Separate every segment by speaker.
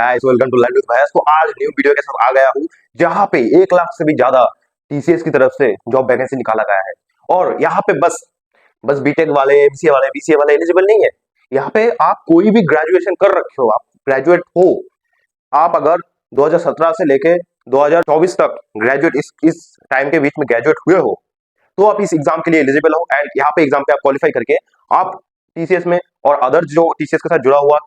Speaker 1: Guys, welcome to learn with भैया। तो आज न्यू वीडियो के साथ आ गया हूँ जहाँ पे 1 लाख से भी ज्यादा टीसीएस की तरफ से जॉब वैकेंसी निकाला गया है। और यहाँ पे बस बस बीटेक वाले, एमसीए वाले, बीसीए वाले एलिजिबल नहीं है। यहाँ पे आप कोई भी ग्रेजुएशन कर रखे हो, आप ग्रेजुएट हो, आप अगर 2017 से लेके 2024 तक ग्रेजुएट इस टाइम के बीच में ग्रेजुएट हुए हो तो आप इस एग्जाम के लिए एलिजिबल हो। एंड यहाँ पे एग्जाम पे आप क्वालिफाई करके आप टीसीएस में और अदर जो टीसीएस के साथ जुड़ा हुआ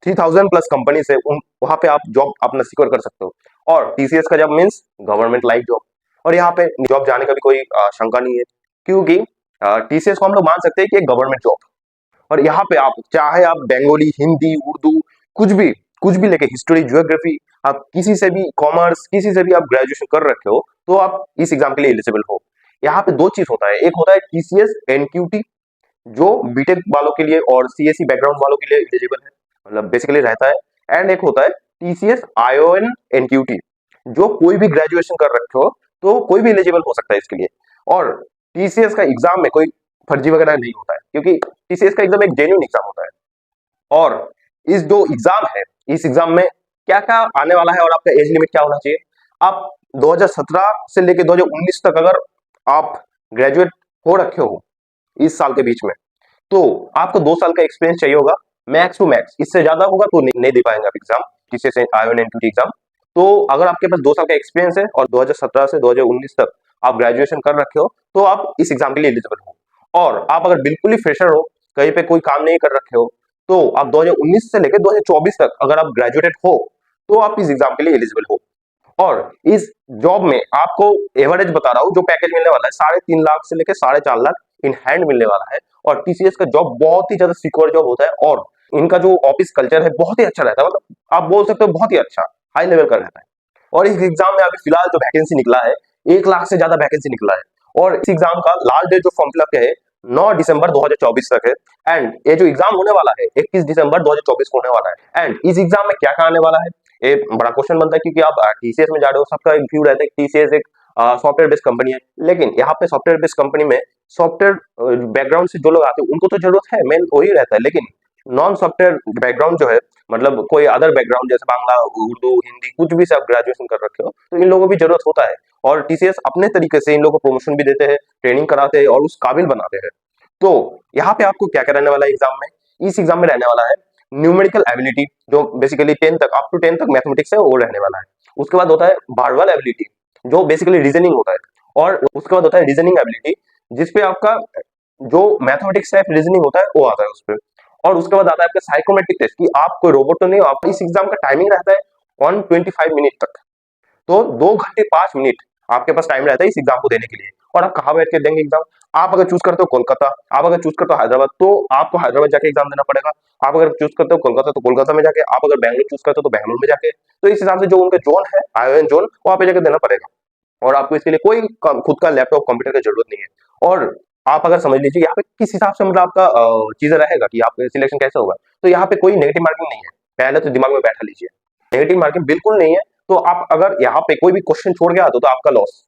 Speaker 1: 3000 प्लस कंपनी से वहां पे आप जॉब अपना सिक्योर कर सकते हो। और टीसीएस का job means government like job. और यहाँ पे जॉब जाने का भी कोई शंका नहीं है, क्योंकि टीसीएस को हम लोग मान सकते हैं कि एक गवर्नमेंट जॉब। और यहाँ पे आप चाहे आप बंगाली, हिंदी, उर्दू, कुछ भी लेके, हिस्ट्री, ज्योग्राफी, आप किसी से भी, कॉमर्स, किसी से भी आप ग्रेजुएशन कर रखे हो तो आप इस एग्जाम के लिए एलिजिबल हो। यहाँ पे दो चीज होता है, एक होता है टीसीएस एनक्यूटी जो बीटेक वालों के लिए और सीएससी बैकग्राउंड वालों के लिए एलिजिबल है, मतलब बेसिकली रहता है। एंड एक होता है टीसीएस आईओएन एनक्यूटी जो कोई भी ग्रेजुएशन कर रखे हो तो कोई भी एलिजिबल हो सकता है इसके लिए। और टीसीएस का एग्जाम में कोई फर्जी वगैरह नहीं होता है, क्योंकि टीसीएस का एकदम एक जेन्युइन एग्जाम होता है। और इस जो एग्जाम है, इस एग्जाम में क्या क्या आने वाला है और आपका एज लिमिट क्या होना चाहिए। आप 2017 से लेकर 2019 तक अगर आप ग्रेजुएट हो रखे हो इस साल के बीच में, तो आपको 2 साल का एक्सपीरियंस चाहिए होगा, मैक्स टू मैक्स। इससे ज्यादा होगा तो नहीं दे पाएंगे आप exam, TCS ION NQT exam. तो अगर आपके पास 2 साल का एक्सपीरियंस है और 2017 से 2019 तक आप ग्रेजुएशन कर रखे हो तो आप इस एग्जाम के लिए एलिजिबल हो। और आप अगर बिल्कुल ही फ्रेशर हो, कहीं पे कोई काम नहीं कर रखे हो, तो आप 2019 से लेकर 2024 तक अगर आप ग्रेजुएटेड हो तो आप इस एग्जाम के लिए एलिजिबल हो। और इस जॉब में आपको एवरेज बता रहा हूं, जो पैकेज मिलने वाला है 3.5 लाख से लेकर 4.5 लाख इन हैंड मिलने वाला है। और टीसीएस का जॉब बहुत ही ज्यादा सिक्योर जॉब होता है और इनका जो ऑफिस कल्चर है बहुत ही अच्छा रहता है, मतलब आप बोल सकते हो बहुत ही अच्छा हाई लेवल का रहता है। और इस एग्जाम में अभी फिलहाल जो वैकेंसी निकला है, 1 लाख से ज्यादा वैकेंसी निकला है। और इस एग्जाम का लास्ट डेट जो फॉर्म फिलअप का है 9 दिसंबर 2024 तक है। एंड ये जो एग्जाम होने वाला है 21 दिसंबर 2024 को होने वाला है। एंड इस एग्जाम में क्या क्या आने वाला है, ये बड़ा क्वेश्चन बनता है, क्योंकि आप टीसीएस में जा रहे हो, सबका एक व्यू रहता है कि टीसीएस एक सॉफ्टवेयर बेस्ड कंपनी है। लेकिन यहाँ पे सॉफ्टवेयर बेस्ड कंपनी में सॉफ्टवेयर बैकग्राउंड से जो लोग आते हैं उनको तो जरूरत है, मेन वही रहता है। लेकिन नॉन सॉफ्टवेयर बैकग्राउंड जो है, मतलब कोई अदर बैकग्राउंड जैसे बांग्ला, उर्दू, हिंदी, कुछ भी से आप ग्रेजुएशन कर रखे हो तो इन लोगों की जरूरत होता है। और टीसीएस अपने तरीके से इन लोगों को प्रमोशन भी देते हैं, ट्रेनिंग कराते हैं और उस काबिल बनाते हैं। तो यहाँ पे आपको क्या क्या रहने वाला है एग्जाम में, इस एग्जाम में रहने वाला है न्यूमेरिकल एबिलिटी, जो बेसिकली 10 तक, अप टू 10 तक मैथमेटिक्स है वो रहने वाला है। उसके बाद होता है वर्बल एबिलिटी जो बेसिकली रीजनिंग होता है। और उसके बाद होता है रीजनिंग एबिलिटी जिसपे आपका जो मैथमेटिक्स टाइप रीजनिंग होता है वो आता है उसपे। और उसके बाद आता है आपका साइकोमेट्रिक टेस्ट कि आप कोई रोबोट तो नहीं हो। आप इस एग्जाम का टाइमिंग रहता है 125 मिनट तक, तो 2 घंटे 5 मिनट आपके पास टाइम रहता है इस एग्जाम को देने के लिए। और आप कहाँ बैठ के देंगे एग्जाम, आप अगर चूज करते हो कोलकाता, आप अगर चूज करते हो हैदराबाद तो आपको हैदराबाद जाके एग्जाम देना पड़ेगा। आप अगर चूज करते हो कोलकाता तो कोलकाता में जाके, आप अगर बैंगलोर चूज करते हो तो बैंगलोर में जाके। तो इस हिसाब से जो उनका जोन है आईओएन जोन, वहां पे जाके देना पड़ेगा। और आपको इसके लिए कोई खुद का लैपटॉप कंप्यूटर की जरूरत नहीं है। और आप अगर समझ लीजिए यहाँ पे किस हिसाब से मतलब आपका चीजें रहेगा कि आपका सिलेक्शन कैसे होगा, तो यहाँ पे कोई नेगेटिव मार्किंग नहीं है, पहले तो दिमाग में बैठा लीजिए, नेगेटिव मार्किंग बिल्कुल नहीं है। तो आप अगर यहाँ पे कोई भी क्वेश्चन छोड़ गया तो आपका लॉस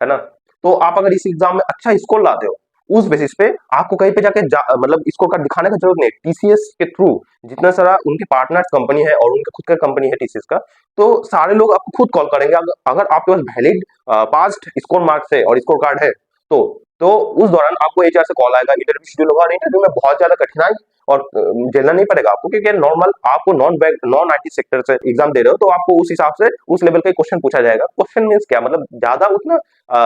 Speaker 1: है ना। तो आप अगर इस एग्जाम में अच्छा स्कोर लाते हो, उस बेसिस पे आपको कहीं पे जाके मतलब स्कोर कार्ड दिखाने का जरूरत नहीं। टीसीएस के थ्रू जितना सारा उनके पार्टनर्स कंपनी है और उनका खुद का कंपनी है टीसीएस का, तो सारे लोग आपको खुद कॉल करेंगे अगर आपके पास वैलिड पास्ट स्कोर मार्क्स है और स्कोर कार्ड है तो उस दौरान आपको एचआर से कॉल आएगा, इंटरव्यू शेड्यूल होगा। और इंटरव्यू में बहुत ज्यादा कठिनाई और झेलना नहीं पड़ेगा आपको, क्योंकि नॉर्मल आपको नॉन आईटी सेक्टर से एग्जाम दे रहे हो तो आपको उस हिसाब से उस लेवल का क्वेश्चन पूछा जाएगा। क्वेश्चन मींस क्या, मतलब ज्यादा उतना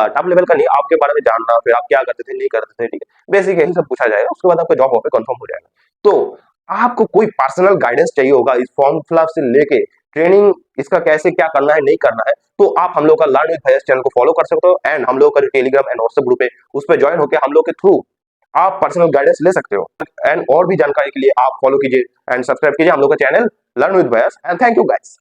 Speaker 1: टॉप लेवल का नहीं, आपके बारे में जानना, फिर आप क्या करते थे नहीं करते थे, ठीक है, बेसिक यही सब पूछा जाएगा। उसके बाद आपका जॉब वहां पे कंफर्म हो जाएगा। तो आपको कोई पर्सनल गाइडेंस चाहिए होगा इस फॉर्म फिलअप से लेके ट्रेनिंग, इसका कैसे क्या करना है नहीं करना है, तो आप हम लोग का लर्न विद भैया चैनल को फॉलो कर सकते हो। एंड हम लोग का जो टेलीग्राम एंड व्हाट्सएप ग्रुप है उस पर ज्वाइन होकर हम लोग के थ्रू आप पर्सनल गाइडेंस ले सकते हो। एंड और भी जानकारी के लिए आप फॉलो कीजिए एंड सब्सक्राइब कीजिए हम लोग का चैनल लर्न विद भैया। And thank you guys.